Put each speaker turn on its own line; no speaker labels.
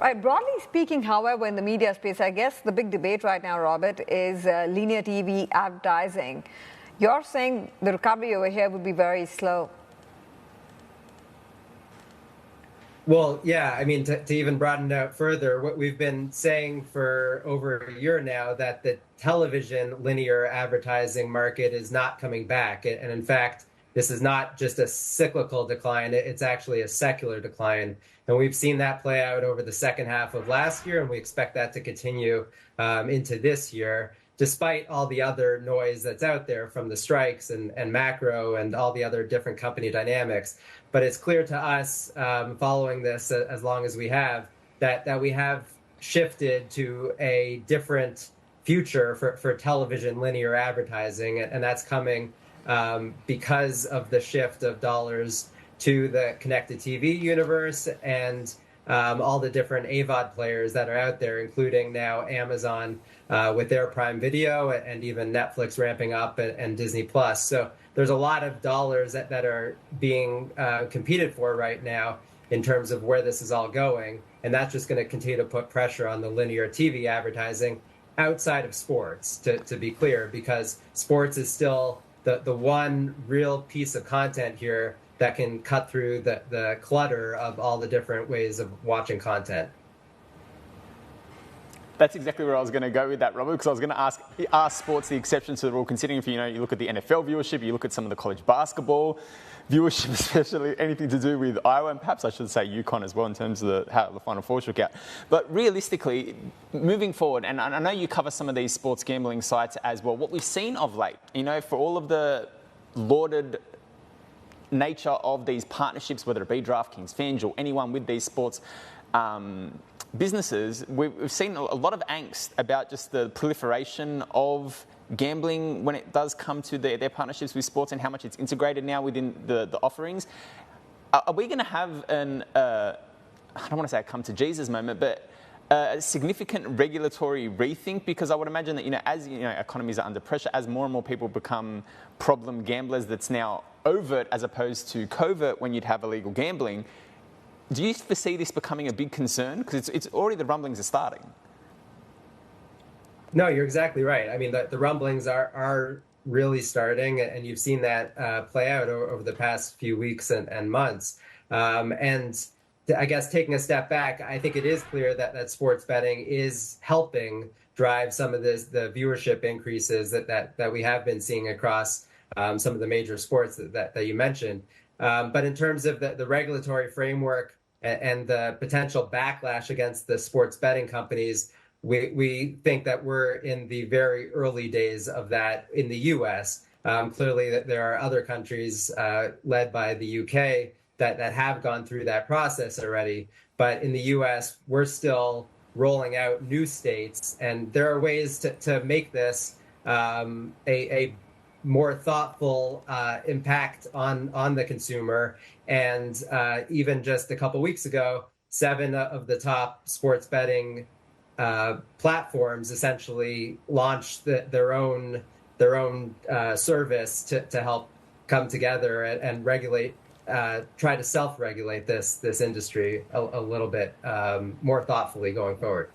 Right, broadly speaking, however, in the media space, I guess the big debate right now, Robert, is linear TV advertising. You're saying the recovery over here would be very slow.
Well, yeah, I mean, to even broaden it out further, what we've been saying for over a year now, that the television linear advertising market is not coming back. And in fact, this is not just a cyclical decline, it's actually a secular decline. And we've seen that play out over the second half of last year, and we expect that to continue into this year, despite all the other noise that's out there from the strikes and macro and all the other different company dynamics. But it's clear to us, following this as long as we have, that we have shifted to a different future for television linear advertising, and that's coming because of the shift of dollars to the connected TV universe and all the different AVOD players that are out there, including now Amazon with their Prime Video and even Netflix ramping up and Disney Plus. So there's a lot of dollars that are being competed for right now in terms of where this is all going. And that's just going to continue to put pressure on the linear TV advertising outside of sports, to be clear, because sports is still the one real piece of content here that can cut through the clutter of all the different ways of watching content.
That's exactly where I was going to go with that, Robert, because I was going to ask, are sports the exception to the rule, considering if you look at the NFL viewership, you look at some of the college basketball viewership, especially anything to do with Iowa, and perhaps I should say UConn as well in terms of how the Final Four shook out. But realistically, moving forward, and I know you cover some of these sports gambling sites as well, what we've seen of late, for all of the lauded nature of these partnerships, whether it be DraftKings, FanDuel, anyone with these sports businesses, we've seen a lot of angst about just the proliferation of gambling when it does come to their partnerships with sports and how much it's integrated now within the offerings. Are we going to have I don't want to say a come to Jesus moment, but a significant regulatory rethink? Because I would imagine that, as economies are under pressure, as more and more people become problem gamblers, that's now overt as opposed to covert when you'd have illegal gambling. Do you foresee this becoming a big concern? Because it's already, the rumblings are starting.
No, you're exactly right. I mean, the rumblings are really starting, and you've seen that play out over the past few weeks and months. And I guess taking a step back, I think it is clear that sports betting is helping drive some of the viewership increases that we have been seeing across some of the major sports that you mentioned. But in terms of the regulatory framework and the potential backlash against the sports betting companies, we think that we're in the very early days of that in the U.S. Clearly, there are other countries led by the UK that have gone through that process already. But in the U.S., we're still rolling out new states, and there are ways to make this a more thoughtful impact on the consumer. And even just a couple weeks ago, 7 of the top sports betting platforms essentially launched their own service to help come together and regulate, try to self-regulate this industry a little bit more thoughtfully going forward.